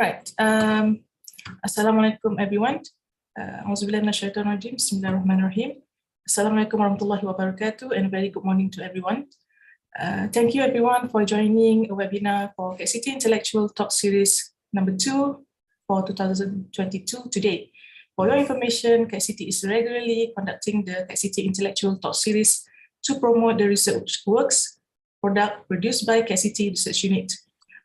Right. Assalamualaikum everyone. Auzubillahi minasyaitonirrajim. Bismillahirrahmanirrahim. Assalamualaikum warahmatullahi wabarakatuh, and very good morning to everyone. Thank you everyone for joining a webinar for KCT Intellectual Talk Series number 2 for 2022 today. For your information, KCT is regularly conducting the KCT Intellectual Talk Series to promote the research works product produced by KCT Research Unit.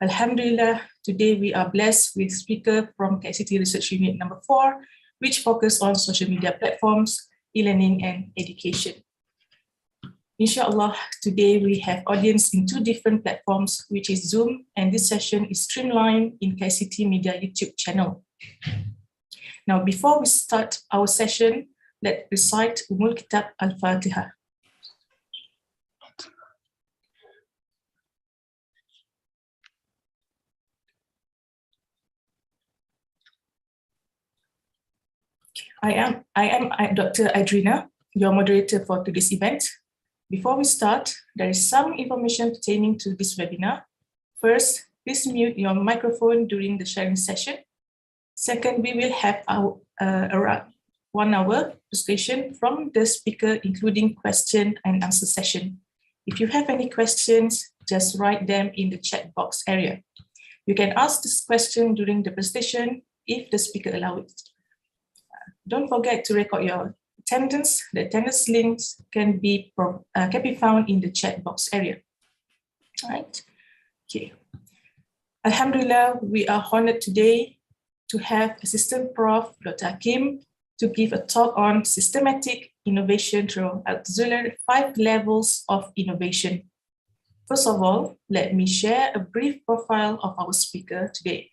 Alhamdulillah, today we are blessed with speaker from KCT Research Unit number 4, which focus on social media platforms, e-learning and education. Inshallah, today we have audience in 2 different platforms, which is Zoom, and this session is streamlined in KCT Media YouTube channel. Now, before we start our session, let's recite Umul Kitab Al-Fatiha. I am Dr. Aidrina, your moderator for today's event. Before we start, there is some information pertaining to this webinar. First, please mute your microphone during the sharing session. Second, we will have around 1 hour presentation from the speaker, including question and answer session. If you have any questions, just write them in the chat box area. You can ask this question during the presentation if the speaker allows it. Don't forget to record your attendance. The attendance links can be found in the chat box area. All right. Okay. Alhamdulillah, we are honored today to have Assistant Prof. Dr. Akeem to give a talk on systematic innovation through Altzuller 5 levels of innovation. First of all, let me share a brief profile of our speaker today.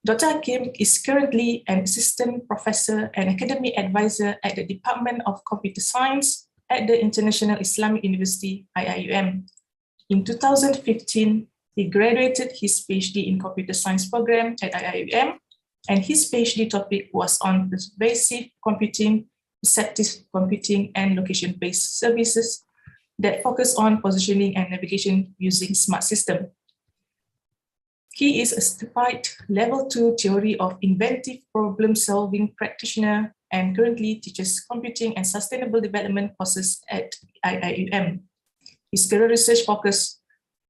Dr. Akeem is currently an assistant professor and academic advisor at the Department of Computer Science at the International Islamic University, IIUM. In 2015, he graduated his PhD in Computer Science program at IIUM, and his PhD topic was on pervasive computing, receptive computing, and location-based services that focus on positioning and navigation using smart systems. He is a certified Level 2 Theory of Inventive Problem-Solving practitioner and currently teaches computing and sustainable development courses at IIUM. His current research focuses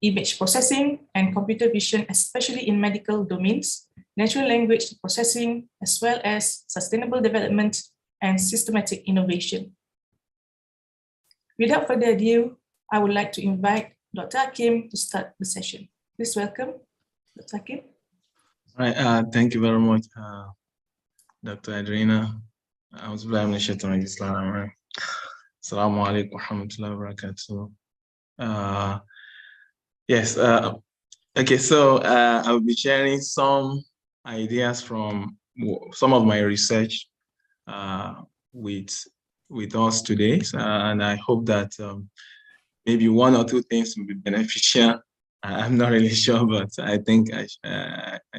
image processing and computer vision, especially in medical domains, natural language processing, as well as sustainable development and systematic innovation. Without further ado, I would like to invite Dr. Akeem to start the session. Please welcome. Dr. Akeem. All right, thank you very much, Dr. Aidrina. Assalamu alaikum wa rahmatullahi wa barakatuh. Yes, okay, so I will be sharing some ideas from some of my research with us today, and I hope that maybe 1 or 2 things will be beneficial. I'm not really sure, but I think I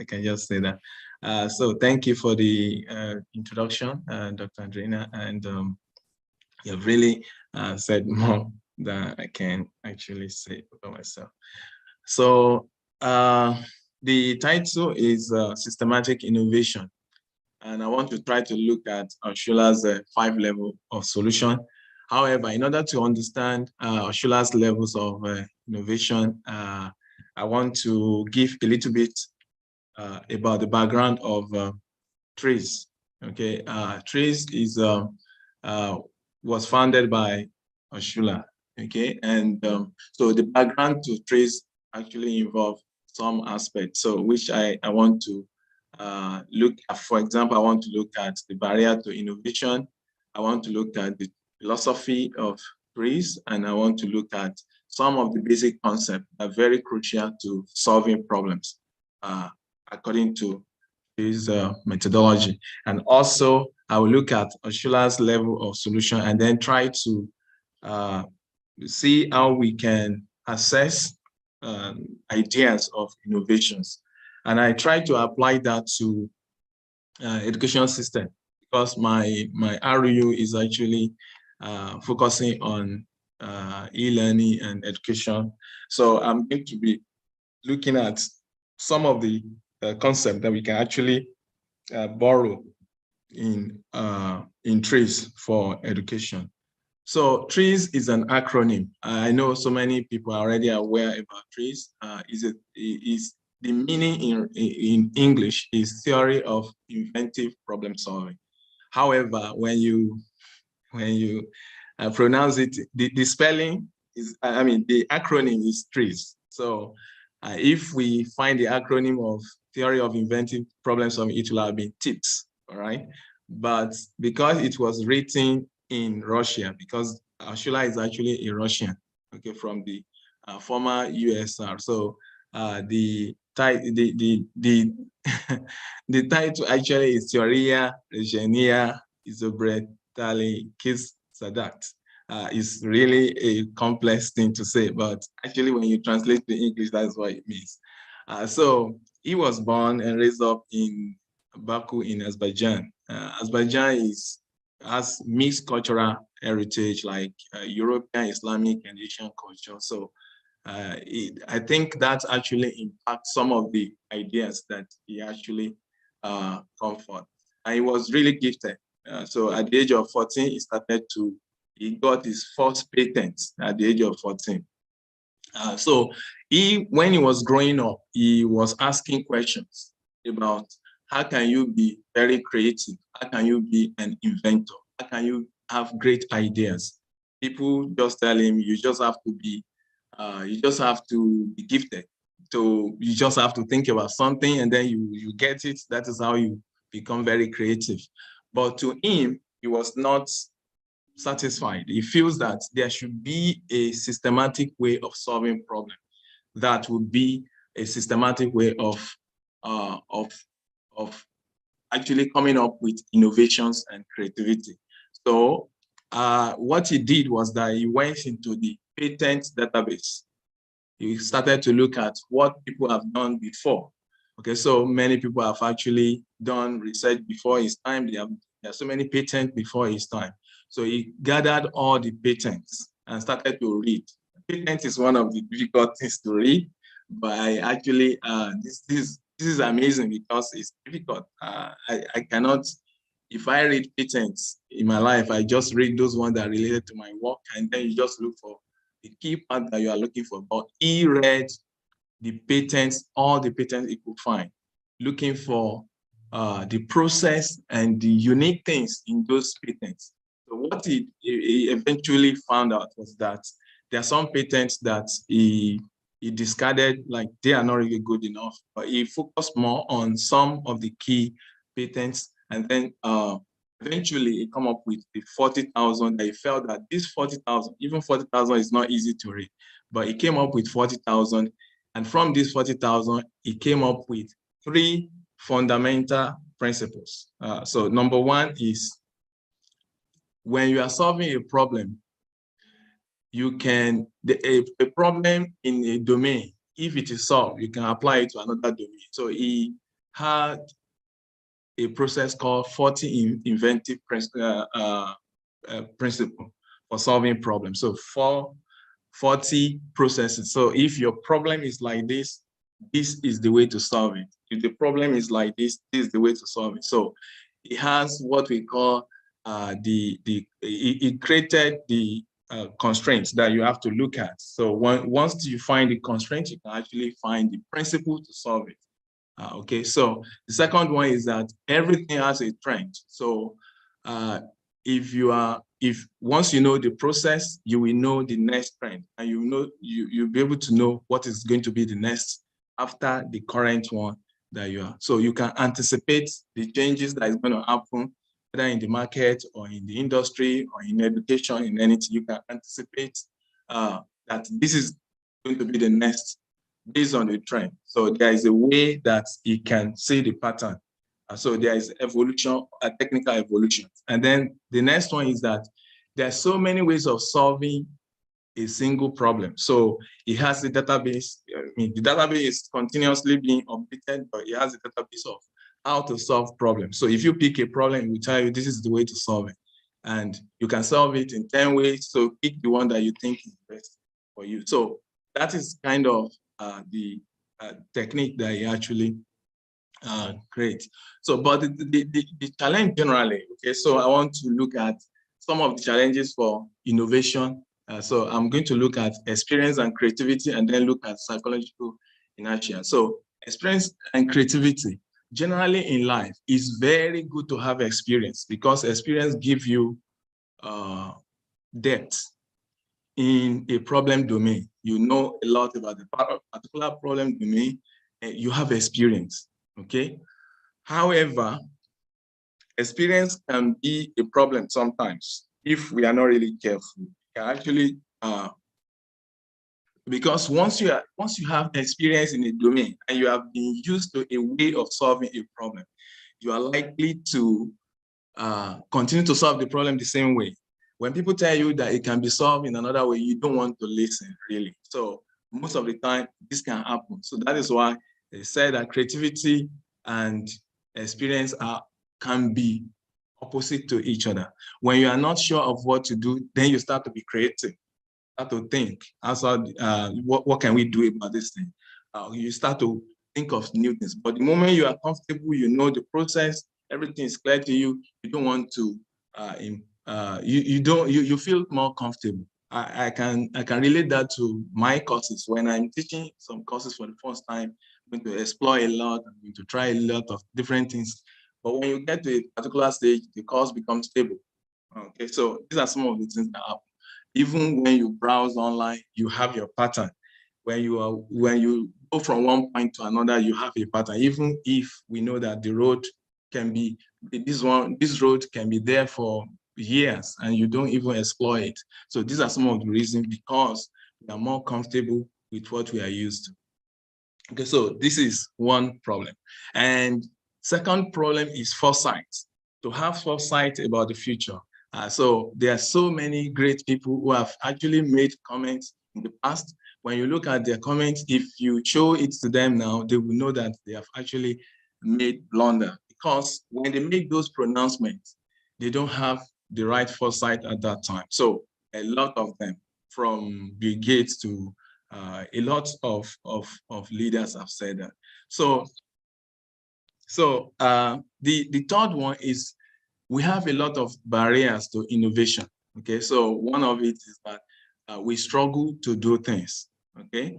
can just say that. So thank you for the introduction, Dr. Aidrina, and you've really said more than I can actually say about myself. So the title is Systematic Innovation, and I want to try to look at Altsuller's 5 levels of solution. However, in order to understand Altsuller's levels of innovation, I want to give a little bit about the background of TRIZ. Okay, TRIZ is was founded by Altzuller. Okay, and so the background to TRIZ actually involves some aspects. So which I want to look at. For example, I want to look at the barrier to innovation. I want to look at the philosophy of TRIZ, and I want to look at some of the basic concepts that are very crucial to solving problems according to this methodology. And also, I will look at Altsuller's level of solution and then try to see how we can assess ideas of innovations. And I try to apply that to education system, because my RU is actually focusing on e-learning and education. So I'm going to be looking at some of the concept that we can actually borrow in trees for education. So TREES is an acronym. I know so many people are already aware about TREES. Is the meaning in English is theory of inventive problem solving. However, when you pronounce it, the spelling is, the acronym is TREES. So if we find the acronym of theory of inventive problem solving, it will have been TIPS, all right? But because it was written in Russia, because Altzuller is actually a Russian, okay, from the former USSR. So the the title actually is Teoria Regenia Izobretali-Kis Sadat. It's really a complex thing to say, but actually when you translate to English, that's what it means. So he was born and raised up in Baku in Azerbaijan. Azerbaijan has mixed cultural heritage like European, Islamic, and Asian culture. So I think that actually impacts some of the ideas that he actually come forth. And he was really gifted. So at the age of 14, he got his first patent at the age of 14. So when he was growing up, he was asking questions about how can you be very creative? How can you be an inventor? How can you have great ideas? People just tell him, you just have to be gifted. So you just have to think about something and then you get it. That is how you become very creative. But to him, he was not satisfied. He feels that there should be a systematic way of solving problems. That would be a systematic way of actually coming up with innovations and creativity. So what he did was that he went into the patent database. He started to look at what people have done before. Okay, so many people have actually done research before his time. There are so many patents before his time. So he gathered all the patents and started to read. Patent is one of the difficult things to read, but I actually, this is amazing because it's difficult. I cannot, if I read patents in my life, I just read those ones that are related to my work, and then you just look for the key part that you are looking for. But he read the patents, all the patents he could find, looking for the process and the unique things in those patents. So what he eventually found out was that there are some patents that he discarded, like they are not really good enough, but he focused more on some of the key patents, and then eventually he come up with the 40,000 that he felt that this 40,000, even 40,000 is not easy to read, but he came up with 40,000, and from this 40,000, he came up with 3 fundamental principles. So number one is when you are solving a problem, you can, a problem in a domain, if it is solved, you can apply it to another domain. So he had a process called 40 inventive principle for solving problems. So 40 processes. So if your problem is like this is the way to solve it. If the problem is like this is the way to solve it. So it has what we call it created the constraints that you have to look at. So once you find the constraint, you can actually find the principle to solve it. Okay, so the second one is that everything has a trend. So if once you know the process, you will know the next trend, and you'll be able to know what is going to be the next after the current one that you are. So you can anticipate the changes that is going to happen, whether in the market or in the industry or in education, in anything. You can anticipate that this is going to be the next based on the trend. So there is a way that you can see the pattern. So there is evolution, a technical evolution. And then the next one is that there are so many ways of solving a single problem. So it has the database. The database is continuously being updated, but it has a database of how to solve problems. So if you pick a problem, it will tell you this is the way to solve it. And you can solve it in 10 ways. So pick the one that you think is best for you. So that is kind of the technique that he actually Great. So, but the challenge generally, okay, so I want to look at some of the challenges for innovation. So I'm going to look at experience and creativity and then look at psychological inertia. So experience and creativity, generally in life, is very good to have experience because experience gives you depth in a problem domain. You know a lot about the particular problem domain, and you have experience, okay? However, experience can be a problem sometimes if we are not really careful. It can actually, because once you have experience in a domain and you have been used to a way of solving a problem, you are likely to continue to solve the problem the same way. When people tell you that it can be solved in another way, you don't want to listen, really. So most of the time, this can happen. So that is why they say that creativity and experience can be opposite to each other. When you are not sure of what to do, then you start to be creative, start to think, what can we do about this thing? You start to think of new things. But the moment you are comfortable, you know the process, everything is clear to you, you don't want to, you feel more comfortable. I can relate that to my courses. When I'm teaching some courses for the first time, I'm going to explore a lot, I'm going to try a lot of different things. But when you get to a particular stage, the course becomes stable. Okay, so these are some of the things that happen. Even when you browse online, you have your pattern. When you go from one point to another, you have a pattern. Even if we know that the road can be this road can be there for years and you don't even explore it. So these are some of the reasons, because we are more comfortable with what we are used to. Okay, so this is one problem. And second problem is foresight. To have foresight about the future. So there are so many great people who have actually made comments in the past. When you look at their comments, if you show it to them now, they will know that they have actually made blunder, because when they make those pronouncements, they don't have the right foresight at that time. So a lot of them, from Bill Gates to a lot of leaders have said that. So the third one is we have a lot of barriers to innovation. Okay, so one of it is that we struggle to do things. Okay,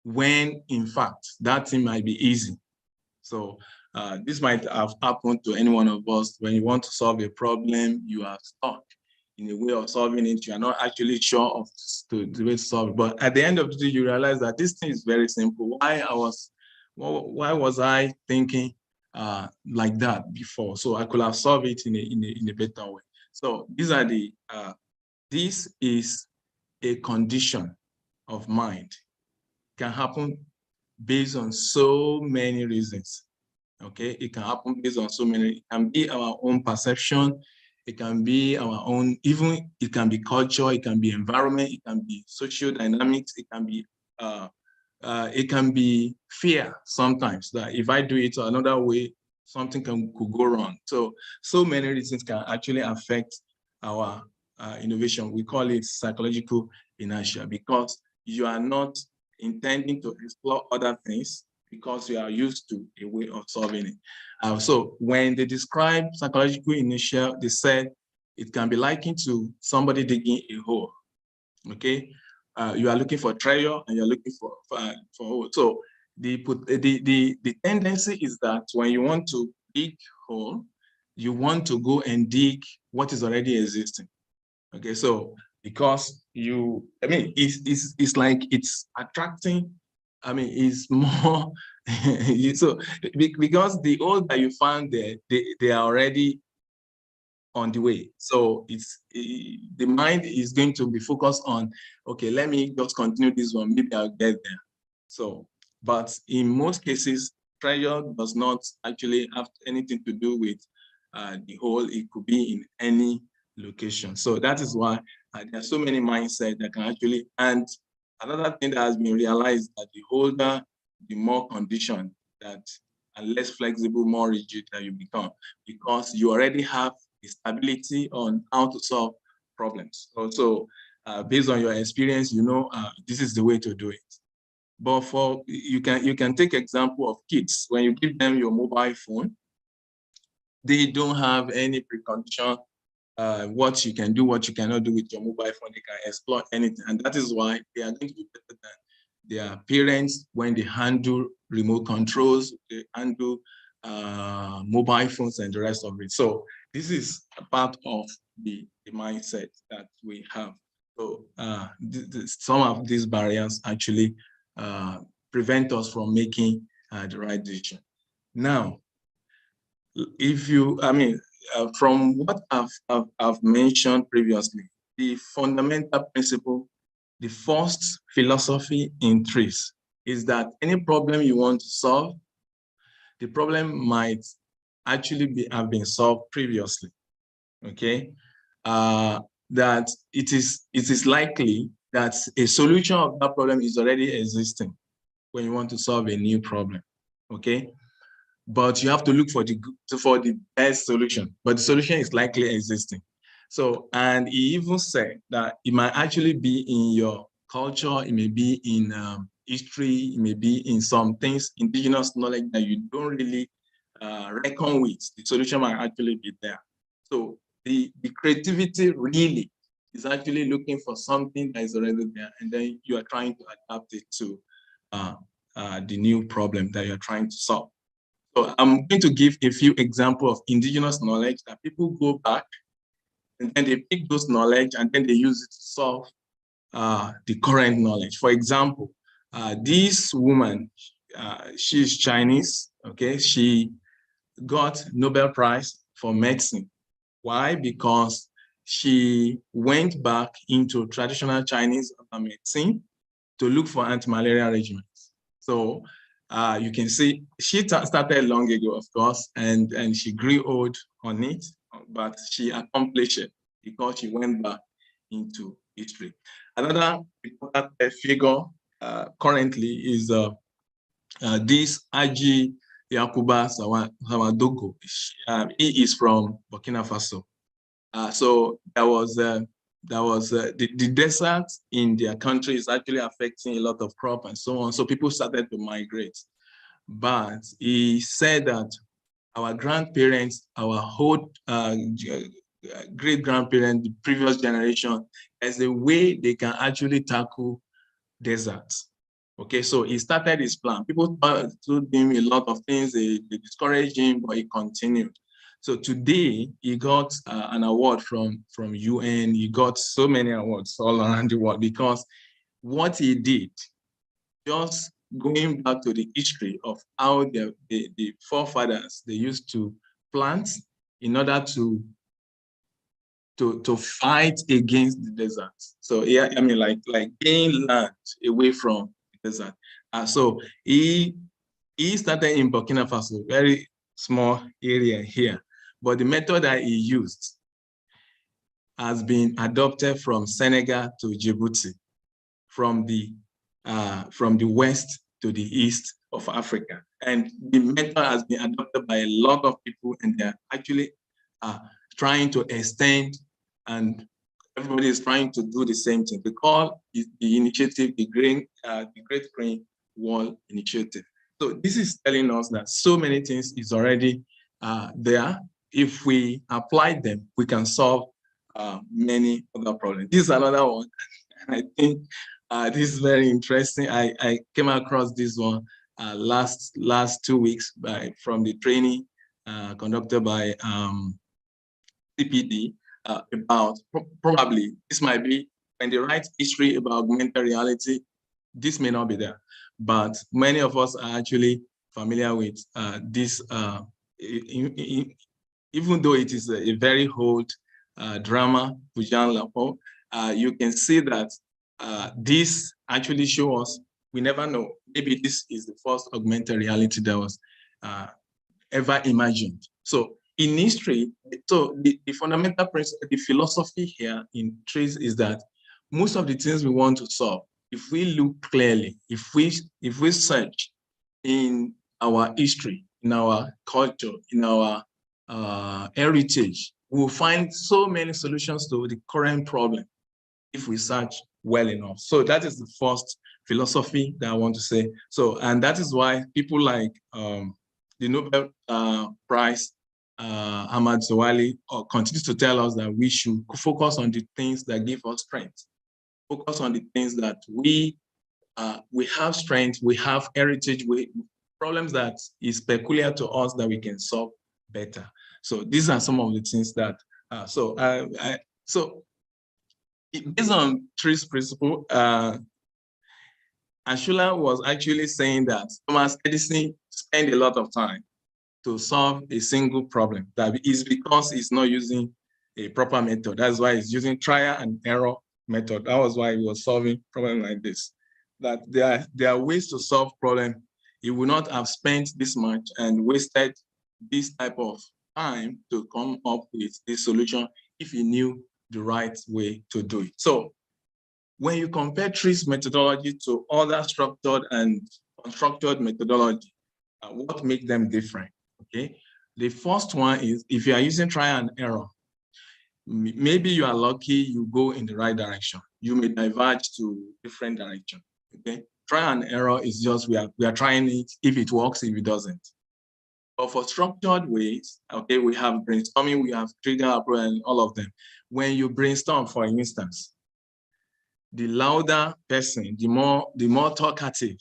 when in fact that thing might be easy. So this might have happened to any one of us. When you want to solve a problem, you are stuck in a way of solving it. You are not actually sure of the way to solve it. But at the end of the day, you realize that this thing is very simple. Why was I thinking like that before? So I could have solved it in a better way. So these are the this is a condition of mind. It can happen based on so many reasons. Okay, it can happen based on so many. It can be our own perception. It can be our own, even it can be culture, it can be environment, it can be social dynamics, it can be fear sometimes, that if I do it another way, something could go wrong. So many reasons can actually affect our innovation. We call it psychological inertia, because you are not intending to explore other things because you are used to a way of solving it. So when they describe psychological inertia, they said it can be likened to somebody digging a hole. Okay, you are looking for treasure and you're looking for hole. So the tendency is that when you want to dig hole, you want to go and dig what is already existing. Okay, so because it's like it's attracting. It's more so because the old that you found there, they are already on the way. So the mind is going to be focused on, okay, let me just continue this one, maybe I'll get there. So, but in most cases, treasure does not actually have anything to do with the whole. It could be in any location. So that is why there are so many mindsets that can actually, and another thing that has been realized that the older, the more conditioned that and less flexible, more rigid that you become, because you already have stability on how to solve problems. So based on your experience, you know this is the way to do it. But for you can take example of kids. When you give them your mobile phone, they don't have any precondition what you can do, what you cannot do with your mobile phone. They can explore anything, and that is why they are going to be better than their parents when they handle remote controls, they handle mobile phones and the rest of it. So this is a part of the mindset that we have. So some of these barriers actually prevent us from making the right decision. Now, if you, from what I've mentioned previously, the fundamental principle, the first philosophy in trees is that any problem you want to solve, the problem might actually have been solved previously. Okay, that it is likely that a solution of that problem is already existing when you want to solve a new problem. Okay, but you have to look for the best solution, but the solution is likely existing. So, and he even said that it might actually be in your culture, it may be in history, it may be in some things, indigenous knowledge that you don't really reckon with. The solution might actually be there. So the creativity really is actually looking for something that is already there, and then you are trying to adapt it to the new problem that you're trying to solve. So I'm going to give a few examples of indigenous knowledge that people go back and then they pick those knowledge and then they use it to solve the current knowledge. For example, this woman, she's Chinese, okay? She got Nobel Prize for medicine. Why? Because she went back into traditional Chinese medicine to look for anti-malaria regimens. So you can see she started long ago, of course, and she grew old on it, but she accomplished it because she went back into history. Another important figure currently is this Aji Yakuba Samadogo. He is from Burkina Faso. So the desert in their country is actually affecting a lot of crop and so on. So people started to migrate. But he said that our grandparents, our whole great-grandparents, the previous generation, as a way they can actually tackle deserts. Okay, so he started his plan. People told him a lot of things, they discouraged him, but he continued. So today, he got an award from UN. He got so many awards all around the world because what he did, just going back to the history of how the forefathers, they used to plant in order to fight against the desert. So yeah, I mean, like gain land away from the desert. So he started in Burkina Faso, very small area here, but the method that he used has been adopted from Senegal to Djibouti, from the west to the east of Africa. And the method has been adopted by a lot of people, and they're actually trying to extend, and everybody is trying to do the same thing. They call the initiative the Great Green Wall Initiative. So this is telling us that so many things is already there. If we apply them, we can solve many other problems. This is another one. I think this is very interesting. I came across this one last 2 weeks from the training conducted by CPD about probably this might be when they write history about augmented reality, this may not be there, but many of us are actually familiar with this, even though it is a very old drama, Pujan Lapo, you can see that this actually shows us, we never know, maybe this is the first augmented reality that was ever imagined. So in history, so the fundamental principle, the philosophy here in trees is that most of the things we want to solve, if we look clearly, if we search in our history, in our culture, in our heritage, we'll find so many solutions to the current problem if we search well enough. So that is the first philosophy that I want to say. So, and that is why people like the Nobel Prize, Ahmad Zawali, continue to tell us that we should focus on the things that give us strength. Focus on the things that we have strength, we have heritage, problems that is peculiar to us that we can solve better. So these are some of the things that, based on Tree's principle, Altzuller was actually saying that Thomas Edison spent a lot of time to solve a single problem. That is because he's not using a proper method. That's why he's using trial and error method. That was why he was solving problems like this. That there are ways to solve problems. He would not have spent this much and wasted this type of time to come up with a solution if he knew the right way to do it. So when you compare Tree's methodology to other structured and unstructured methodology, what makes them different? Okay, the first one is if you are using trial and error, maybe you are lucky, you go in the right direction. You may diverge to different direction. Okay, trial and error is just we are trying it. If it works, if it doesn't. But for structured ways, okay, we have brainstorming, we have trigger approach, and all of them. When you brainstorm, for instance, the louder person, the more talkative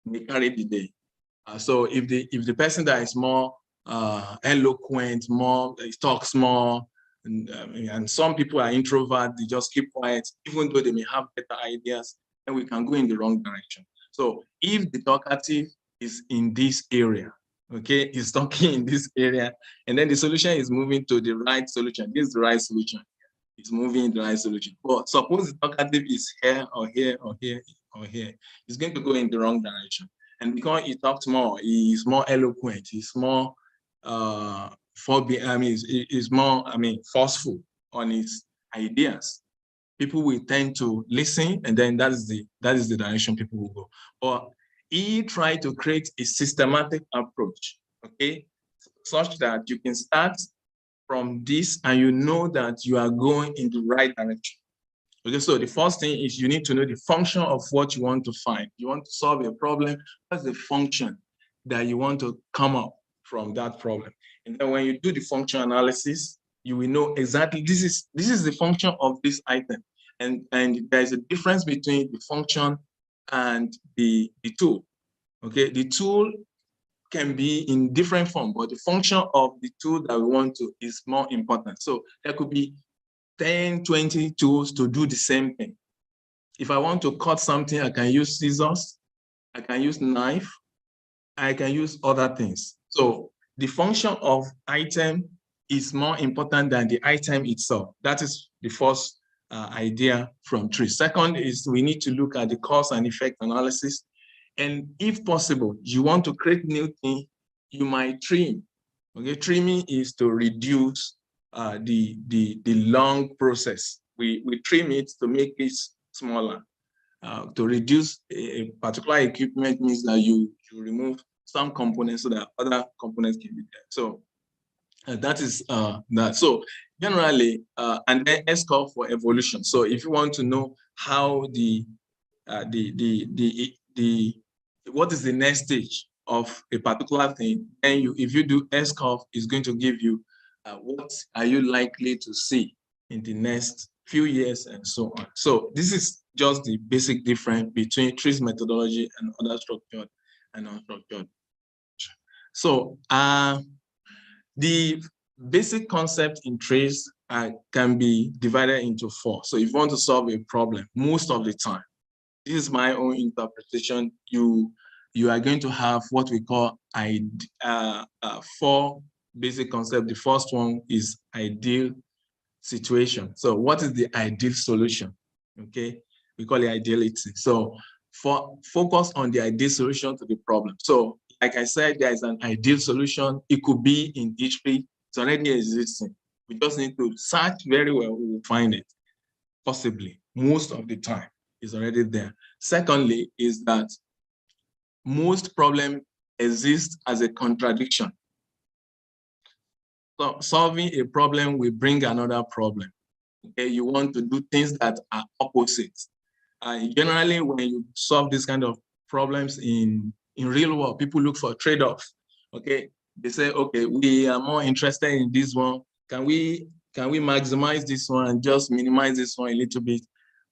may carry the day. So if the person that is more eloquent, more talks more, and some people are introvert, they just keep quiet, even though they may have better ideas, then we can go in the wrong direction. So if the talkative is in this area, okay, is talking in this area, and then the solution is moving to the right solution. This is the right solution. It's moving in the right solution. But suppose the talkative is here or here or here or here, it's going to go in the wrong direction. And because he talks more, he's more eloquent, he's more forceful on his ideas. People will tend to listen, and then that is the direction people will go. Or he tried to create a systematic approach, okay, such that you can start from this and you know that you are going in the right direction. Okay, so the first thing is you need to know the function of what you want to find. You want to solve a problem, what's the function that you want to come up from that problem? And then when you do the function analysis, you will know exactly this is the function of this item. And there's a difference between the function and the tool. Okay, the tool can be in different form, but the function of the tool that we want to is more important. So there could be 10, 20 tools to do the same thing. If I want to cut something, I can use scissors, I can use knife, I can use other things. So the function of item is more important than the item itself. That is the first idea from Tree. Second is we need to look at the cause and effect analysis. And if possible, you want to create new thing, you might trim. Okay, trimming is to reduce the long process. We trim it to make it smaller. To reduce a particular equipment means that you remove some components so that other components can be there. So that is that. So generally, and then S curve for evolution. So if you want to know how what is the next stage of a particular thing, and if you do S curve, it's going to give you what are you likely to see in the next few years and so on. So this is just the basic difference between Tree's methodology and other structured and unstructured. So the basic concept in Trees can be divided into 4. So if you want to solve a problem, most of the time, this is my own interpretation, you are going to have what we call 4 basic concepts. The first one is ideal situation. So what is the ideal solution? Okay, we call it ideality. So focus on the ideal solution to the problem. So like I said, there is an ideal solution. It could be in each page. It's already existing. We just need to search very well. We will find it. Possibly, most of the time, it's already there. Secondly, is that most problems exist as a contradiction. So solving a problem will bring another problem. Okay, you want to do things that are opposites. Generally, when you solve this kind of problems in real world, people look for trade-offs. Okay, they say, okay, we are more interested in this one. Can we maximize this one and just minimize this one a little bit?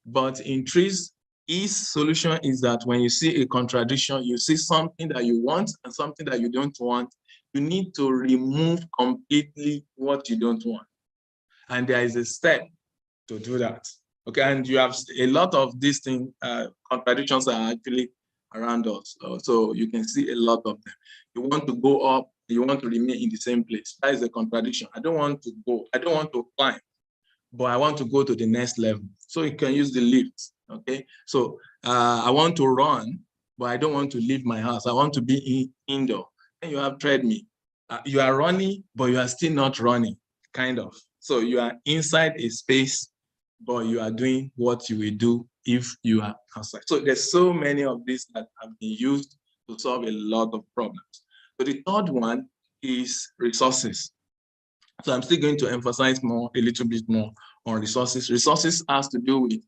But in trees, his solution is that when you see a contradiction, you see something that you want and something that you don't want, you need to remove completely what you don't want. And there is a step to do that. Okay, and you have a lot of these things, contradictions are actually around us. So you can see a lot of them. You want to go up, you want to remain in the same place. That is a contradiction. I don't want to go, I don't want to climb, but I want to go to the next level. So you can use the lift, okay? So I want to run, but I don't want to leave my house. I want to be indoor. And you have treadmill. You are running, but you are still not running, kind of. So you are inside a space, but you are doing what you will do if you are outside. So there's so many of these that have been used to solve a lot of problems. So the third one is resources. So I'm still going to emphasize a little bit more on resources. Resources has to do with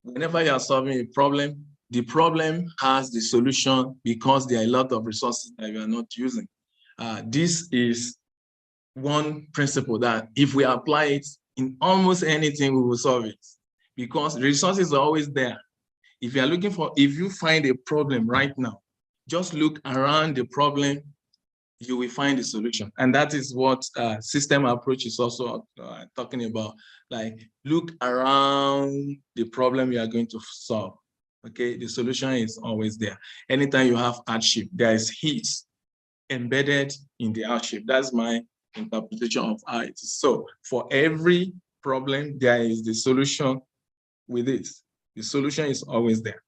whenever you are solving a problem, the problem has the solution because there are a lot of resources that you are not using. This is one principle that if we apply it in almost anything, we will solve it because resources are always there. If you find a problem right now, just look around the problem, you will find the solution. And that is what system approach is also talking about. Like, look around the problem you are going to solve. Okay, the solution is always there. Anytime you have hardship, there is heat embedded in the hardship. That's my interpretation of how it is. So for every problem, there is the solution with it. The solution is always there.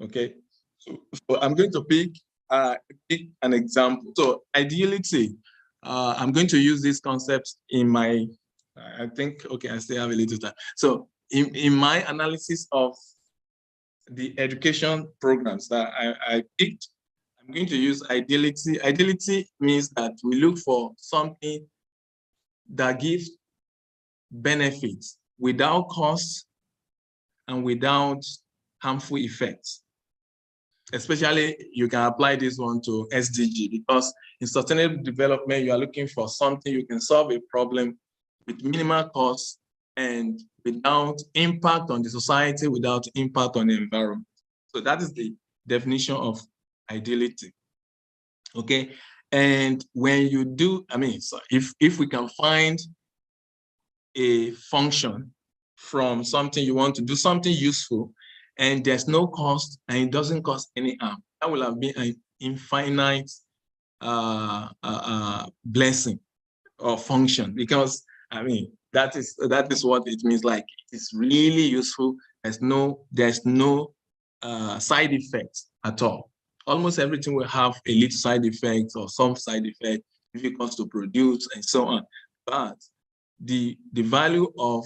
Okay, so I'm going to pick an example. So ideality, I'm going to use this concept in my, I think, okay, I still have a little time. So in my analysis of the education programs that I picked, I'm going to use ideality. Ideality means that we look for something that gives benefits without cost and without harmful effects. Especially, you can apply this one to SDG because in sustainable development, you are looking for something you can solve a problem with minimal cost and without impact on the society, without impact on the environment. So that is the definition of ideality. Okay, and when you do, so if we can find a function from something you want to do, something useful, and there's no cost and it doesn't cost any harm, that will have been an infinite blessing or function, because that is what it means. Like, it's really useful. There's no side effects at all. Almost everything will have a little side effect or some side effect, difficult to produce and so on. But the value of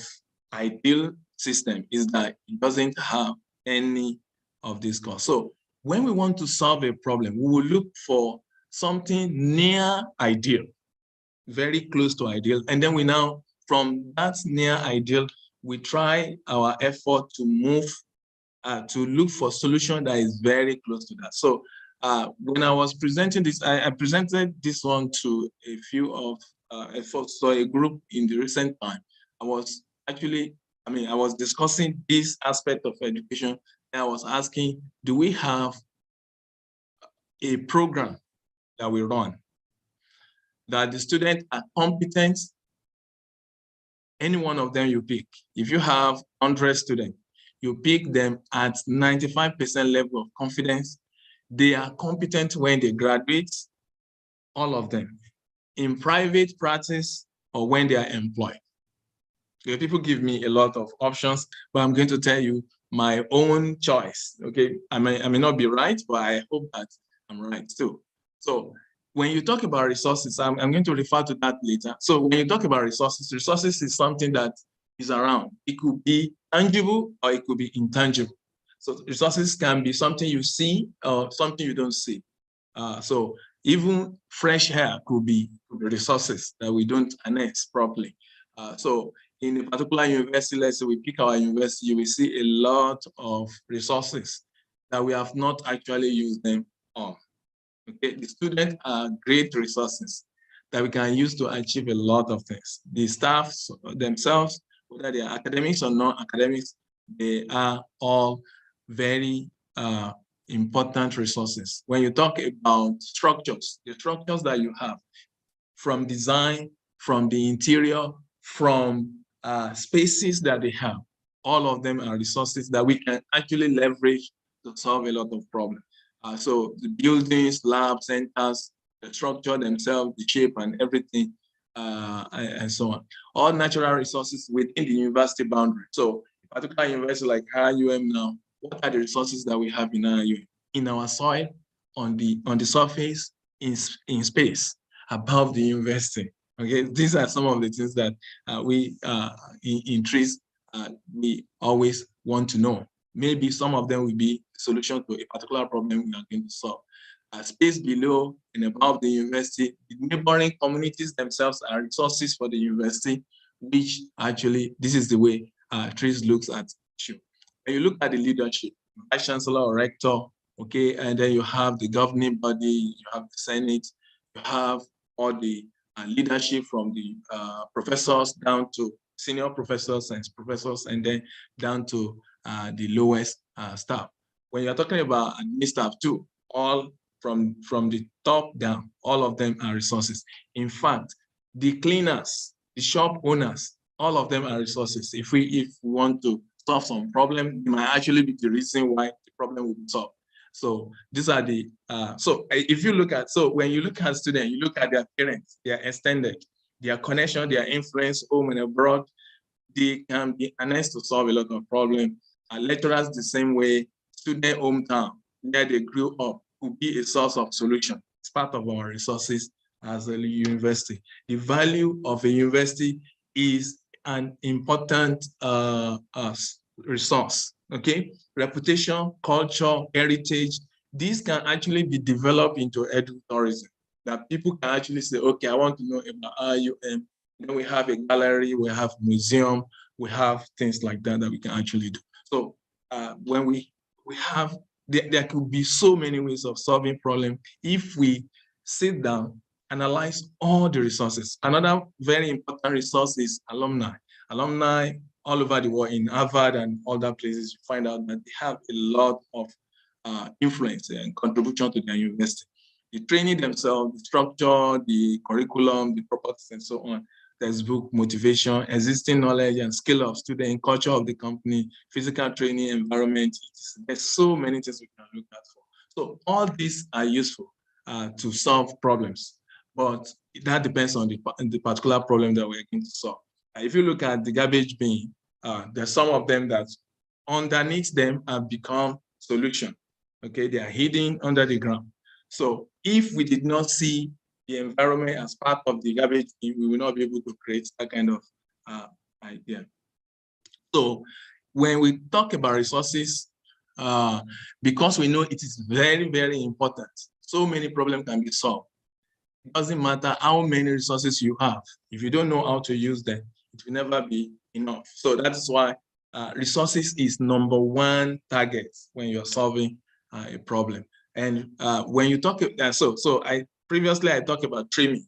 ideal system is that it doesn't have any of these costs. So when we want to solve a problem, we will look for something near ideal, very close to ideal. And then we now, from that near ideal, we try our effort to move to look for solution that is very close to that. So when I was presenting this, I presented this one to a few of efforts, so a group in the recent time. I was discussing this aspect of education, and I was asking, do we have a program that we run that the students are competent? Any one of them you pick. If you have 100 students, you pick them at 95% level of confidence. They are competent when they graduate, all of them, in private practice or when they are employed. Okay, people give me a lot of options, but I'm going to tell you my own choice. Okay, I may not be right, but I hope that I'm right too. So when you talk about resources, I'm going to refer to that later. So when you talk about resources is something that is around. It could be tangible or it could be intangible. So resources can be something you see or something you don't see. So even fresh air could be resources that we don't harness properly. So in a particular university, let's say we pick our university, you will see a lot of resources that we have not actually used them on. Okay, the students are great resources that we can use to achieve a lot of things. The staff themselves, whether they are academics or non-academics, they are all very important resources. When you talk about structures, the structures that you have, from design, from the interior, from spaces that they have, all of them are resources that we can actually leverage to solve a lot of problems. So the buildings, labs, centers, the structure themselves, the shape and everything, and so on. All natural resources within the university boundary. So a particular university like IUM now, what are the resources that we have in IUM? In our soil, on the surface, in space, above the university. Okay, these are some of the things that we in trees we always want to know. Maybe some of them will be solution to a particular problem we are going to solve. Space below and above the university, the neighboring communities themselves are resources for the university, which actually, this is the way trees looks at issue. When you look at the leadership, vice chancellor or rector, okay, and then you have the governing body, you have the Senate, you have all the leadership from the professors down to senior professors and professors, and then down to the lowest staff. When you're talking about admin staff too, all from the top down, all of them are resources. In fact, the cleaners, the shop owners, all of them are resources. If we want to solve some problem, it might actually be the reason why the problem will be solved. So these are the, so if you look at, so when you look at students, you look at their parents, their extended, their connection, their influence home and abroad, they can be harnessed to solve a lot of problems. Lecturers the same way, student hometown, where they grew up, could be a source of solution. It's part of our resources as a university. The value of a university is an important resource, okay? Reputation, culture, heritage, these can actually be developed into edutourism, that people can actually say, okay, I want to know about IUM. Then we have a gallery, we have museum, we have things like that that we can actually do. So when we have, there could be so many ways of solving problems if we sit down, analyze all the resources. Another very important resource is alumni. Alumni all over the world, in Harvard and other places, you find out that they have a lot of influence and contribution to their university. The training themselves, the structure, the curriculum, the properties, and so on. Textbook, motivation, existing knowledge and skill of student, culture of the company, physical training, environment. There's so many things we can look at for. So all these are useful to solve problems, but that depends on the particular problem that we're going to solve. If you look at the garbage bin, there's some of them that underneath them have become solution. Okay, they are hidden under the ground. So if we did not see the environment as part of the garbage bin, we will not be able to create that kind of idea. So when we talk about resources, because we know it is very, very important, so many problems can be solved. It doesn't matter how many resources you have. If you don't know how to use them, it will never be enough. So that's why resources is #1 target when you're solving a problem. And when you talk, previously I talked about trimming.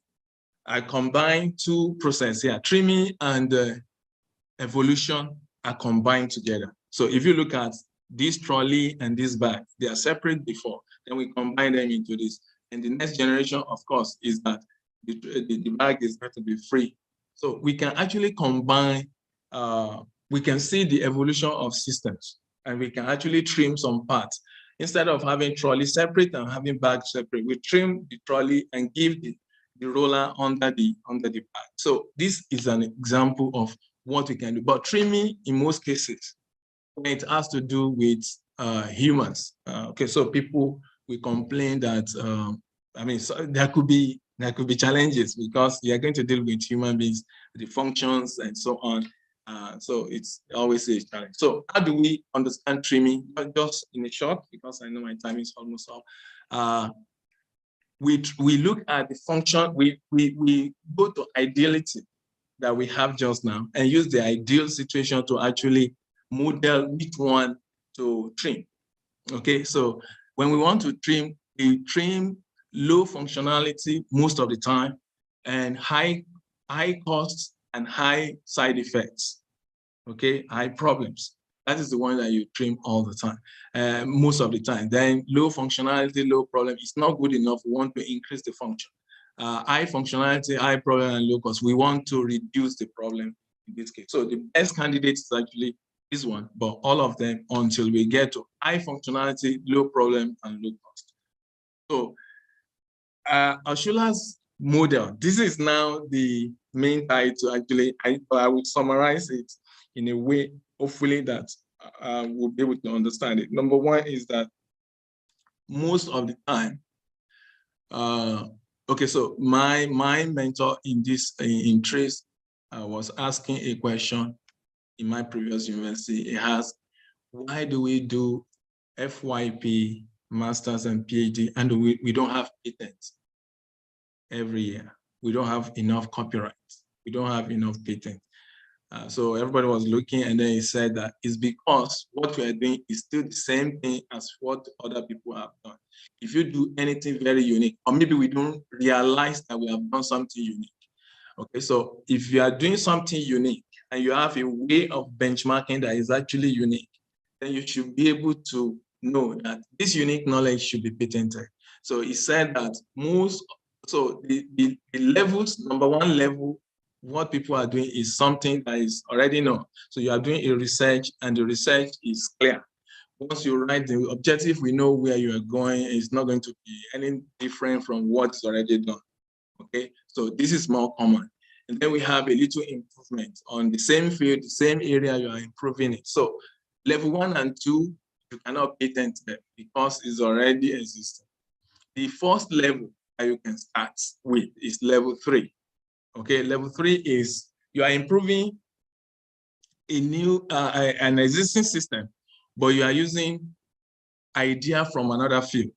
I combine two processes here. Trimming and evolution are combined together. So if you look at this trolley and this bag, they are separate before, then we combine them into this. And the next generation, of course, is that the bag is going to be free. So we can actually combine, we can see the evolution of systems, and we can actually trim some parts. Instead of having trolley separate and having bag separate, we trim the trolley and give the roller under the bag. So this is an example of what we can do. But trimming, in most cases, when it has to do with humans. Okay, so people will complain that so there could be challenges because you are going to deal with human beings, the functions and so on. So it's always a challenge. So how do we understand trimming? Just in a short, because I know my time is almost up. We look at the function. We go to ideality. that we have just now and use the ideal situation to actually model which one to trim. Okay, so when we want to trim, we trim low functionality most of the time and high costs and high side effects. Okay, high problems. That is the one that you trim all the time, most of the time. Then low functionality, low problem. It's not good enough. We want to increase the function. High functionality, high problem, and low cost. We want to reduce the problem in this case. So the best candidate is actually this one, but all of them until we get to high functionality, low problem, and low cost. So Altzuller's model, this is now the main title. Actually, I will summarize it in a way, hopefully, that we'll be able to understand it. Number one is that most of the time, okay, so my mentor in this, in Trace, was asking a question in my previous university. He asked, why do we do FYP, Masters and PhD, and we don't have patents every year? We don't have enough copyrights. We don't have enough patents. So everybody was looking, and then he said that it's because what we are doing is still the same thing as what other people have done. If you do anything very unique, or maybe we don't realize that we have done something unique. Okay, so if you are doing something unique and you have a way of benchmarking that is actually unique, then you should be able to know that this unique knowledge should be patented. So he said that the levels, number one level, what people are doing is something that is already known. So you are doing a research and the research is clear. Once you write the objective, we know where you are going. It's not going to be any different from what's already done. Okay, so this is more common. And then we have a little improvement on the same field, the same area, you are improving it. So level 1 and 2, you cannot patent them because it's already existing. The first level that you can start with is level 3. Okay, level 3 is you are improving a new, an existing system, but you are using idea from another field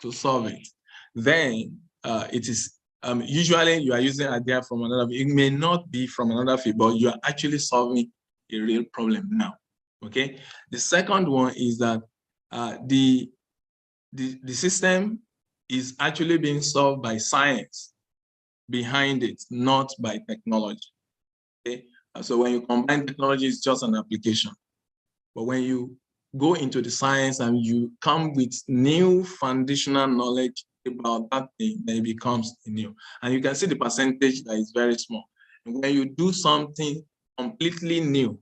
to solve it. Then it is usually you are using idea from another field. It may not be from another field, but you are actually solving a real problem now. Okay. The second one is that the system is actually being solved by science behind it, not by technology. Okay. So when you combine technology, it's just an application. But when you go into the science and you come with new foundational knowledge about that thing, then it becomes new. And you can see the percentage that is very small. And when you do something completely new,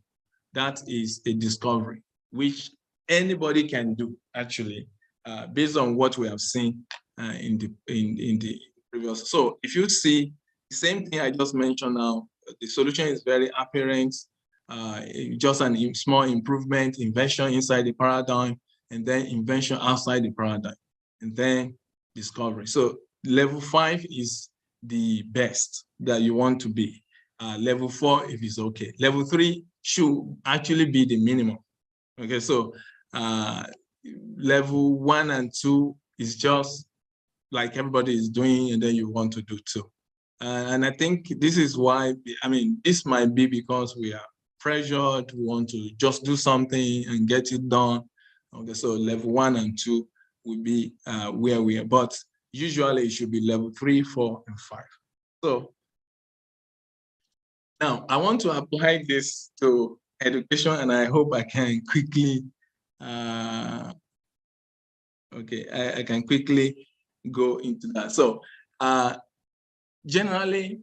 that is a discovery, which anybody can do, actually, based on what we have seen in the previous. So if you see the same thing I just mentioned now, the solution is very apparent. Just a small improvement, invention inside the paradigm, and then invention outside the paradigm, and then discovery. So level 5 is the best that you want to be. Level 4, if it's okay. Level 3 should actually be the minimum. Okay, so level 1 and 2 is just like everybody is doing, and then you want to do 2. And I think this is why, I mean, this might be because we are pressured, we want to just do something and get it done. Okay, so level 1 and 2 will be where we are, but usually it should be level 3, 4, and 5. So now I want to apply this to education, and I hope I can quickly, okay, I can quickly go into that. So generally,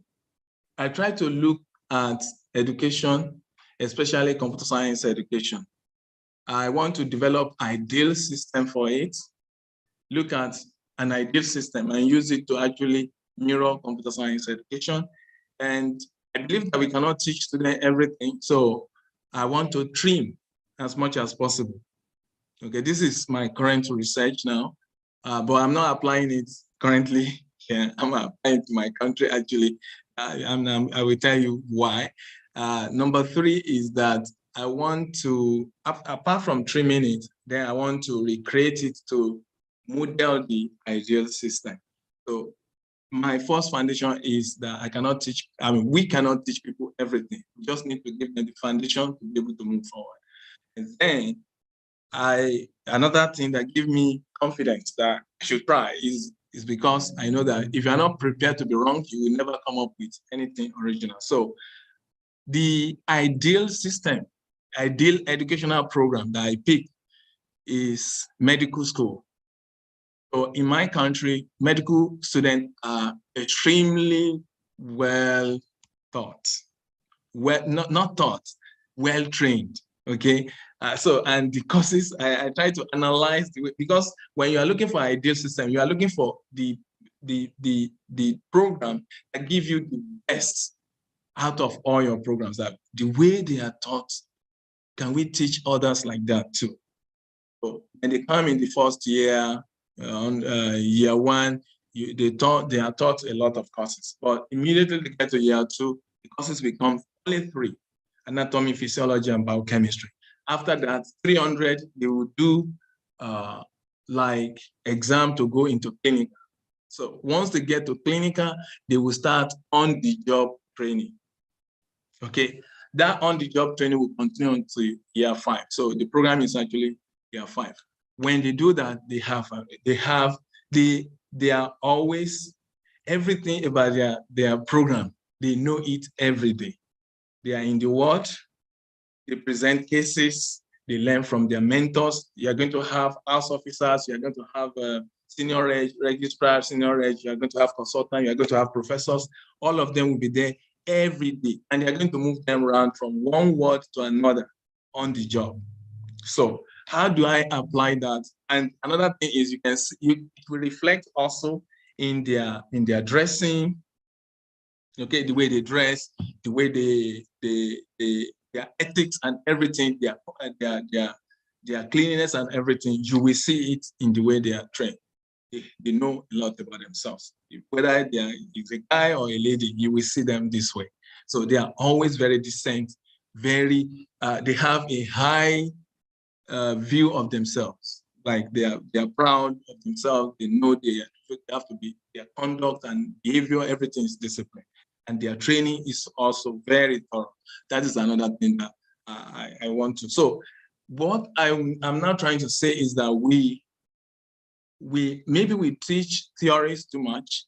I try to look at education, especially computer science education. I want to develop ideal system for it, look at an ideal system and use it to actually mirror computer science education. And I believe that we cannot teach students everything. So I want to trim as much as possible. Okay, this is my current research now, but I'm not applying it currently here. I'm applying it to my country, actually. I will tell you why. Number 3 is that I want to, apart from trimming it, then I want to recreate it to model the ideal system. So my first foundation is that we cannot teach people everything. We just need to give them the foundation to be able to move forward. And then another thing that gives me confidence that I should try is because I know that if you're not prepared to be wrong, you will never come up with anything original. So the ideal system, ideal educational program that I picked is medical school. So in my country, medical students are extremely well taught, not taught, well trained. Okay, and the courses I try to analyze because when you are looking for ideal system, you are looking for the program that gives you the best out of all your programs. That the way they are taught, can we teach others like that too? So when they come in the first year, year one, they are taught a lot of courses, but immediately they get to year two, the courses become only 3: anatomy, physiology, and biochemistry. After that, 300, they will do like exam to go into clinical. So once they get to clinical, they will start on-the-job training. Okay, that on-the-job training will continue until year 5. So the program is actually year 5. When they do that, they are always, everything about their program, they know it every day. They are in the ward, they present cases, they learn from their mentors. You're going to have house officers, you're going to have senior registrar, senior reg, you're going to have consultant, you're going to have professors. All of them will be there every day, and they're going to move them around from one ward to another on the job. So how do I apply that? And another thing is, you can see it will reflect also in their dressing. Okay, the way they dress, the way their ethics and everything, their cleanliness and everything. You will see it in the way they are trained. They know a lot about themselves. Whether it's a guy or a lady, you will see them this way. So they are always very decent, they have a high view of themselves. Like they are proud of themselves. They know they have to be, their conduct and behavior, everything is disciplined. And their training is also very thorough. That is another thing that I want to. So what I'm now trying to say is that maybe we teach theories too much,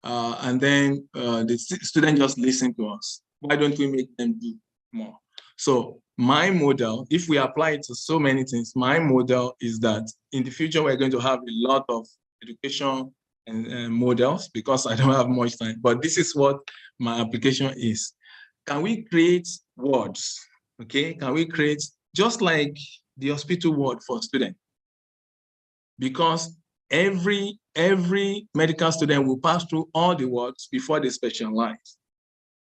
and then the students just listen to us. Why don't we make them do more? So my model, if we apply it to so many things, my model is that in the future, we're going to have a lot of education and models, because I don't have much time, but this is what my application is. Can we create wards? Okay, can we create just like the hospital ward for students? Because every medical student will pass through all the wards before they specialize.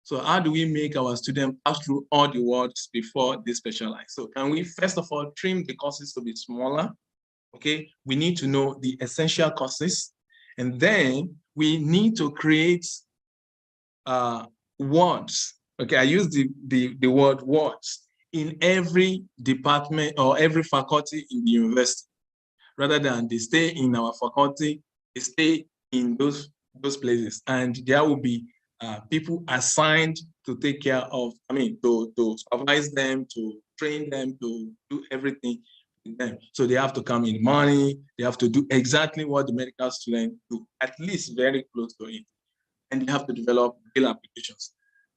So how do we make our students pass through all the wards before they specialize? So can we first of all trim the courses to be smaller? Okay, we need to know the essential courses, and then we need to create wards. Okay, I use the word wards in every department or every faculty in the university. Rather than they stay in our faculty, they stay in those places, and there will be people assigned to take care of, to supervise them, to train them, to do everything with them. So they have to come in the morning, they have to do exactly what the medical students do, at least very close to it. And they have to develop real applications.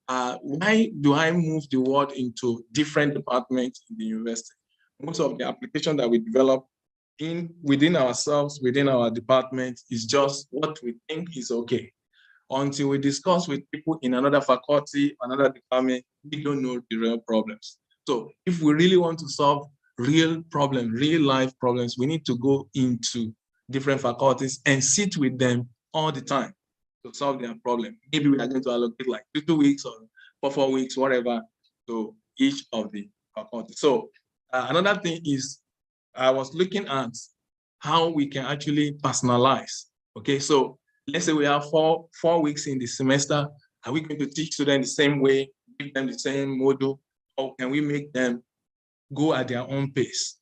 Why do I move the word into different departments in the university? Most of the applications that we develop within ourselves, within our department, is just what we think is okay. Until we discuss with people in another faculty, another department, we don't know the real problems. So if we really want to solve real problems, real life problems, we need to go into different faculties and sit with them all the time to solve their problem. Maybe we are going to allocate like 2 weeks or 4 weeks, whatever, to each of the faculties. So another thing is, I was looking at how we can actually personalize. Okay, so let's say we have four weeks in the semester. Are we going to teach students the same way, give them the same module, or can we make them go at their own pace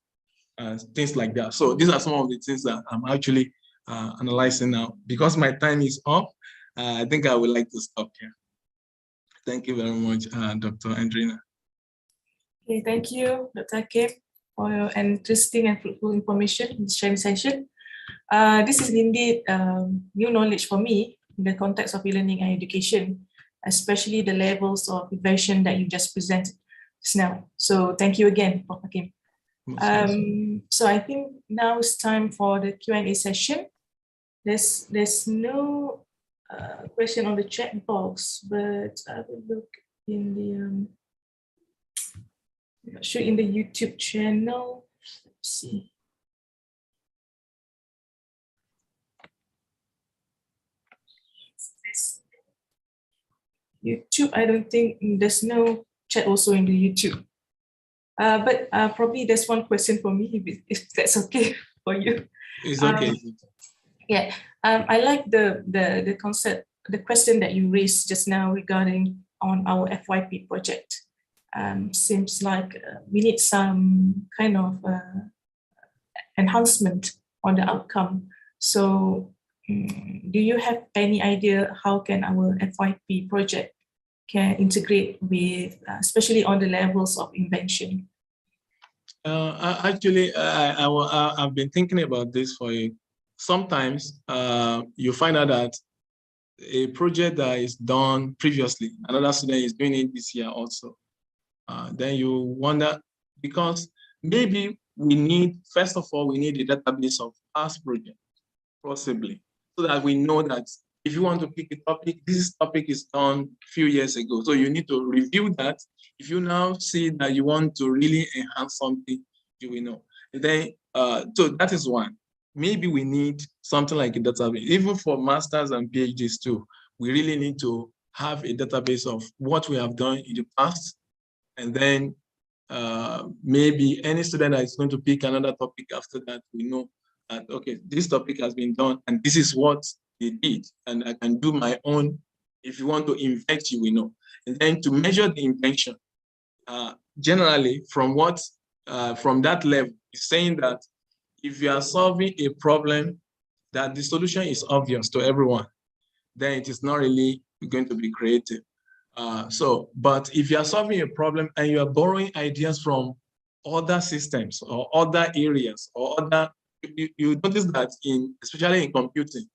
and things like that? So these are some of the things that I'm actually analyzing now. Because my time is up, I think I would like to stop here. Thank you very much, Dr. Aidrina. Okay, thank you, Dr. Akeem, for your interesting and fruitful information in this sharing session. This is indeed new knowledge for me in the context of e-learning and education, especially the levels of invention that you just presented just now. So thank you again, Prof. Akeem. So I think now it's time for the Q&A session. There's no question on the chat box, but I will look in the I'm not sure in the YouTube channel. Let's see. YouTube, I don't think there's no chat also in the YouTube. But probably there's one question for me, if that's okay for you. It's okay. Yeah, I like the concept, the question that you raised just now regarding on our FYP project. Seems like we need some kind of enhancement on the outcome. So do you have any idea how can our FYP project can integrate with, especially on the levels of invention? Actually, I've been thinking about this for you. Sometimes you find out that a project that is done previously, another student is doing it this year also. Then you wonder, because maybe we need, first of all, we need a database of past projects, possibly, so that we know that if you want to pick a topic, this topic is done a few years ago. So you need to review that. If you now see that you want to really enhance something, you will know. And then, so that is one. Maybe we need something like a database. Even for masters and PhDs too, we really need to have a database of what we have done in the past. And then maybe any student that is going to pick another topic after that, we know that, okay, this topic has been done and this is what they did. And I can do my own. If you want to invent, you will know. And then to measure the invention, generally from that level, is saying that if you are solving a problem that the solution is obvious to everyone, then it is not really going to be creative. But if you are solving a problem and you are borrowing ideas from other systems or other areas or other, you notice that especially in computing,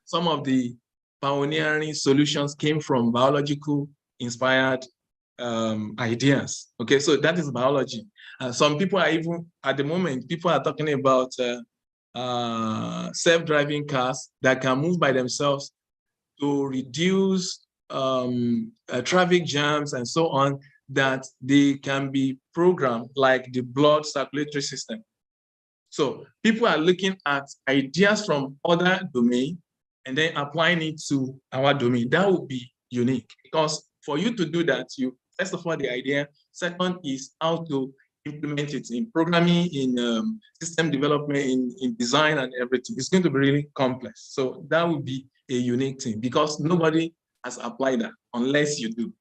some of the pioneering solutions came from biological inspired ideas. Okay, so that is biology. Some people are even, at the moment, people are talking about self-driving cars that can move by themselves to reduce traffic jams and so on, that they can be programmed like the blood circulatory system. So people are looking at ideas from other domains and then applying it to our domain. That would be unique, because for you to do that, you first of all the idea, second is how to implement it in programming, in system development, in design and everything. It's going to be really complex. So that would be a unique thing, because nobody has applied that unless you do.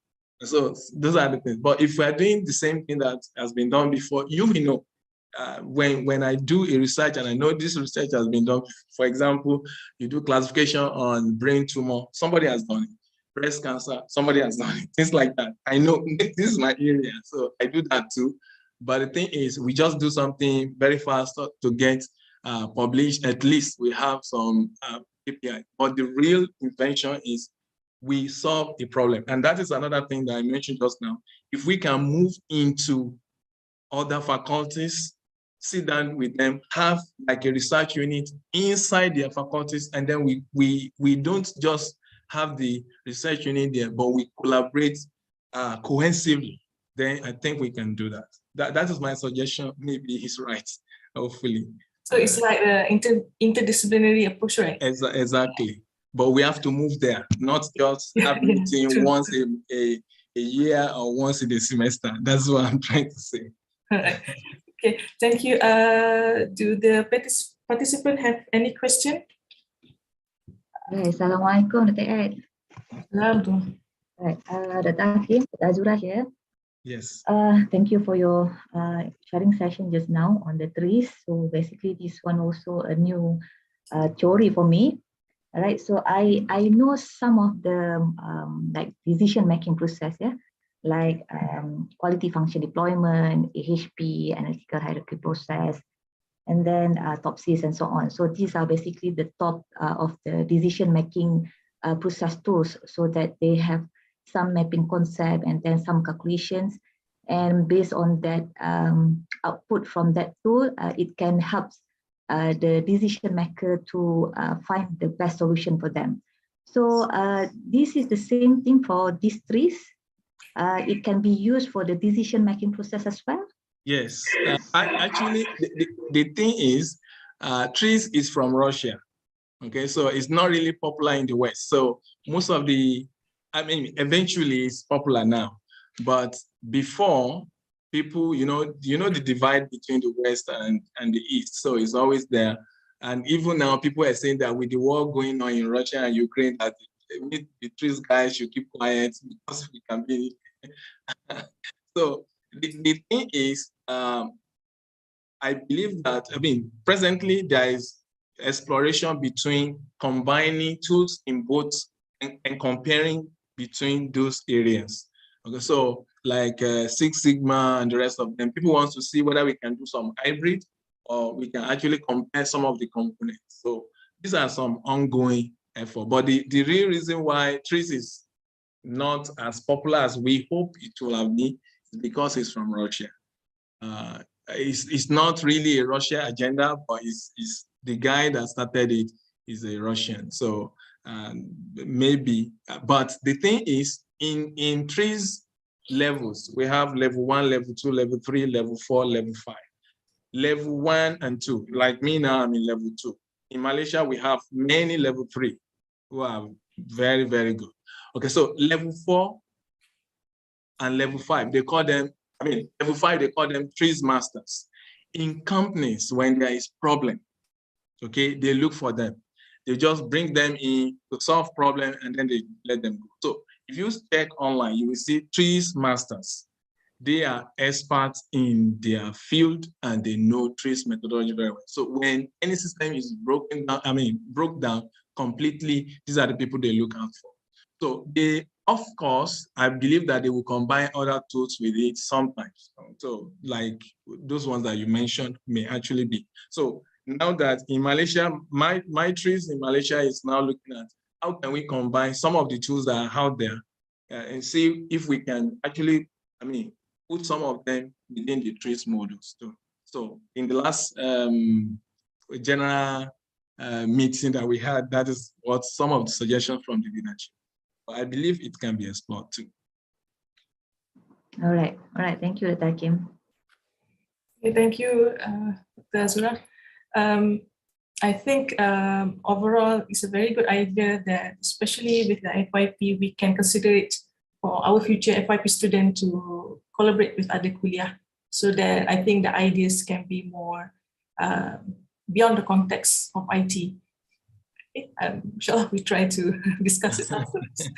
So those are the things. But if we're doing the same thing that has been done before, you will know. When I do a research and I know this research has been done, for example, you do classification on brain tumor, somebody has done it. Breast cancer, somebody has done it. Things like that. I know this is my area, so I do that too. But the thing is, we just do something very fast to get published. At least we have some KPI. But the real invention is we solve a problem. And that is another thing that I mentioned just now. If we can move into other faculties, sit down with them, have like a research unit inside their faculties, and then we don't just have the research unit there, but we collaborate cohesively, then I think we can do that. That is my suggestion. Maybe he's right, hopefully. So it's like an interdisciplinary approach, right? Exactly. But we have to move there, not just have meeting once a year or once in a semester. That's what I'm trying to say. Okay, thank you. Do the participant have any question? Assalamualaikum, Dr. Ed. Assalamualaikum. Right, Dr. Akeem, Dr. Azura here. Yes. Thank you for your sharing session just now on the trees. So basically, this one also a new theory for me. All right, so I know some of the like decision-making process, yeah, like quality function deployment, AHP, analytical hierarchy process, and then TOPSIS and so on. So these are basically the top of the decision-making process tools, so that they have some mapping concept and then some calculations. And based on that output from that tool, it can help the decision maker to find the best solution for them. So this is the same thing for these trees. It can be used for the decision-making process as well. Yes, actually, the thing is, trees is from Russia. Okay, so it's not really popular in the West. So most of the, I mean, eventually it's popular now, but before, people, you know the divide between the West and the East. So it's always there. And even now, people are saying that with the war going on in Russia and Ukraine, that the trees guys should keep quiet because we can be. So the thing is, I believe that, I mean, presently there is exploration between combining tools in both and comparing between those areas. Okay, so like Six Sigma and the rest of them, people want to see whether we can do some hybrid or we can actually compare some of the components. So these are some ongoing effort. But the real reason why trees is not as popular as we hope it will have been is because it's from Russia. It's not really a Russia agenda, but it's the guy that started it is a Russian. So maybe, but the thing is, in trees levels, we have level 1, level 2, level 3, level 4, level 5. Level 1 and 2, like me now, I'm in level 2. In Malaysia, we have many level 3 who are very, very good. Okay, so level 4 and level 5, they call them, I mean, level 5, they call them trees masters. In companies, when there is problem, okay, they look for them. They just bring them in to solve problem and then they let them go. So if you check online, you will see trees masters. They are experts in their field and they know trees methodology very well. So when any system is broke down completely, these are the people they look out for. So they, of course, I believe that they will combine other tools with it sometimes. So like those ones that you mentioned may actually be. So now that in Malaysia, my trees in Malaysia is now looking at how can we combine some of the tools that are out there and see if we can actually, put some of them within the trees models too. So in the last general meeting that we had, that is what some of the suggestions from the leadership. I believe it can be explored too. All right. Thank you, Dr. Akeem. Okay, thank you, Dr. Azura. I think overall it's a very good idea that, especially with the FYP, we can consider it for our future FYP student to collaborate with other kuliah, so that I think the ideas can be more beyond the context of IT. Inshallah, we try to discuss it afterwards.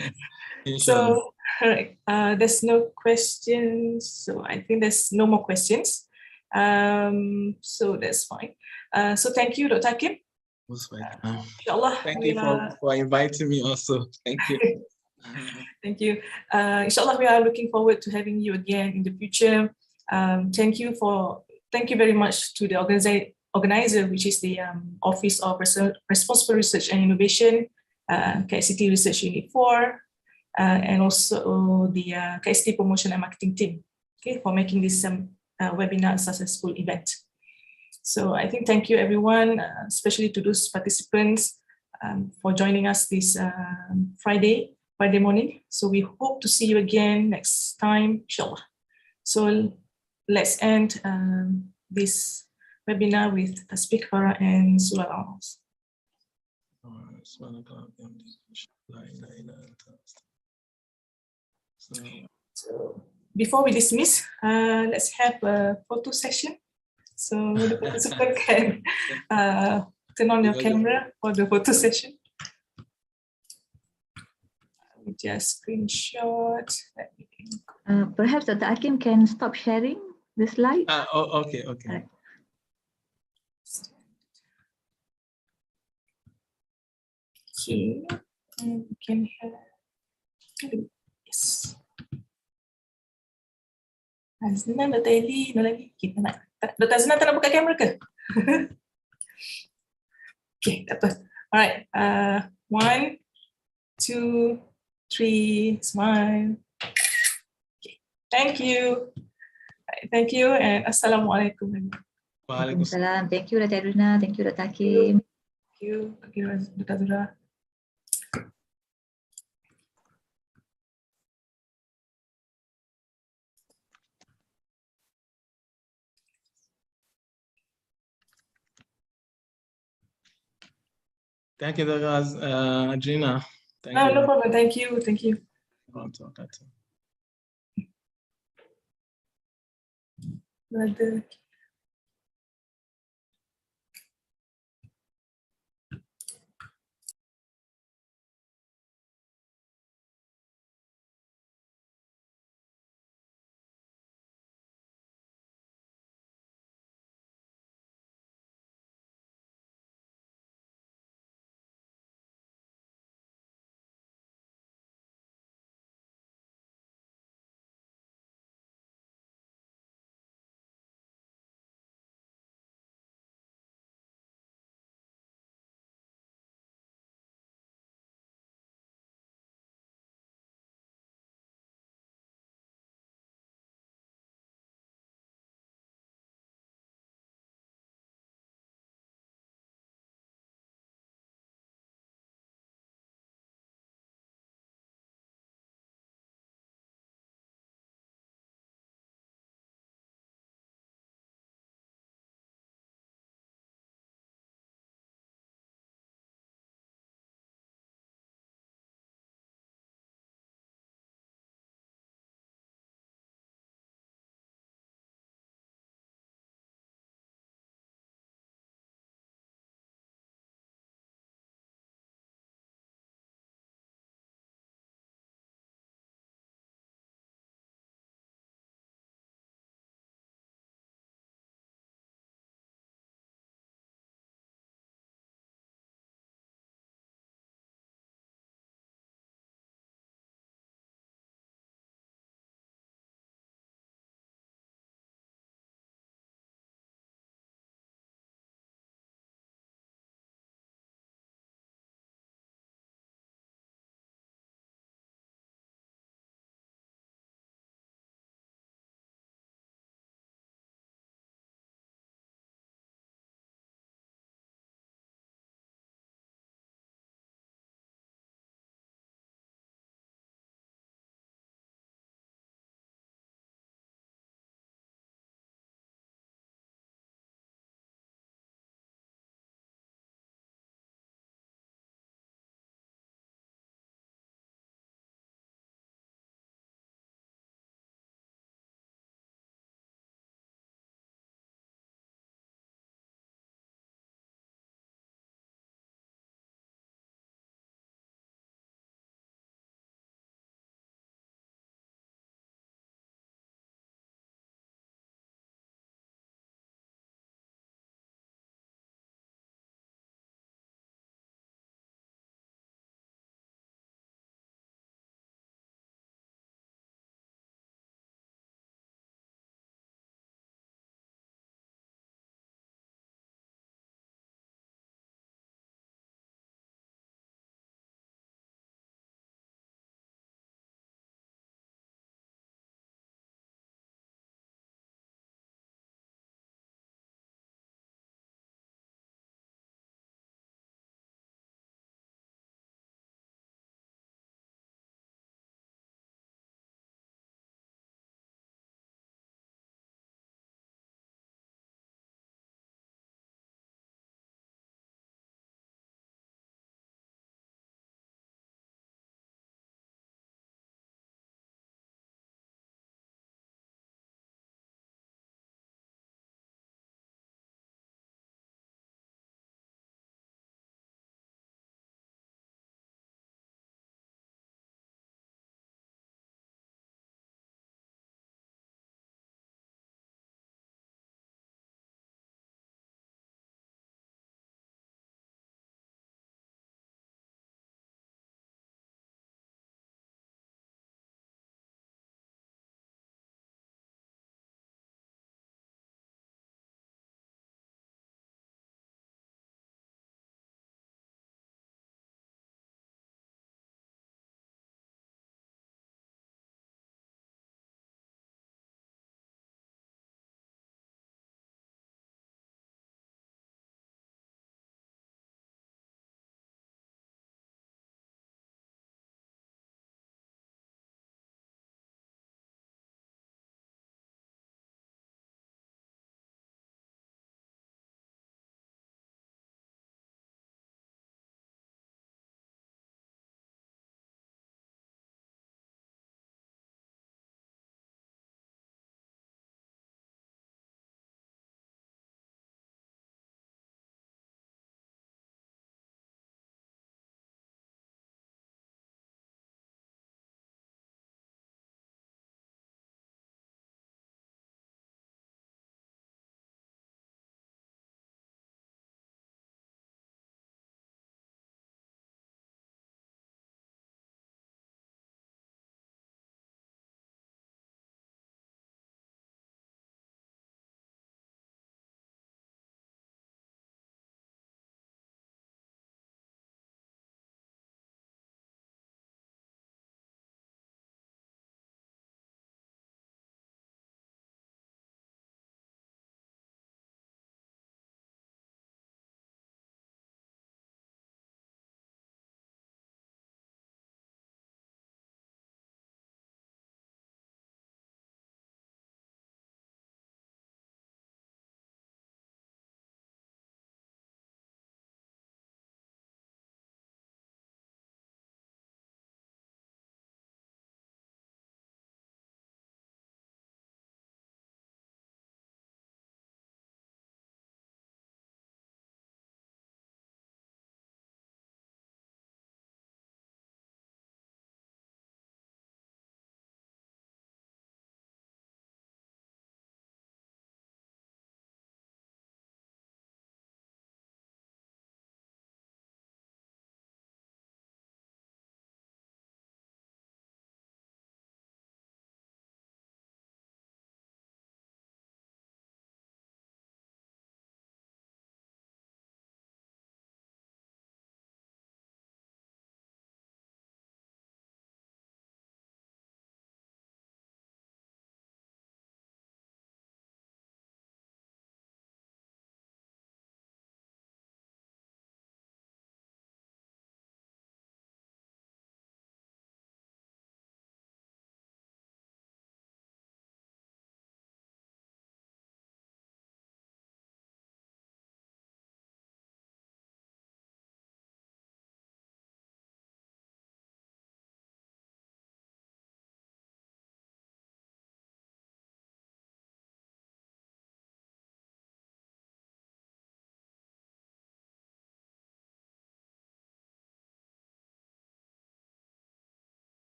So, all right, there's no questions. So I think there's no more questions. So that's fine. So thank you, Dr. Akeem. Inshallah, thank you for inviting me also. Thank you. Thank you. Inshallah, we are looking forward to having you again in the future. Thank you very much to the organizer, which is the Office of Responsible Research and Innovation, KSCT Research Unit 4, and also the KSCT Promotion and Marketing team, okay, for making this webinar a successful event. So I think thank you everyone, especially to those participants for joining us this Friday morning. So we hope to see you again next time, inshallah. So let's end this webinar with Tasbih Farah and Surah Al-Nas. So before we dismiss, let's have a photo session. So the participant can turn on your camera for the photo session. We just screenshot. Perhaps Dr. Akeem can stop sharing the slide. Okay. Right. Okay, and we can have, yes. Azna, Dr. Eli, lagi kita nak. Dr. Azna tak nak buka kamera ke? Okay, tak apa. Alright, 1, 2, 3, smile. Okay. Thank you. Thank you and Assalamualaikum. Waalaikumsalam. Thank you, Dr. Aidrina. Thank you, Dr. Akeem. Thank you, Dr. Zura. Thank you, Dr. Aidrina. No problem. Thank you. Thank you. Okay. Brother.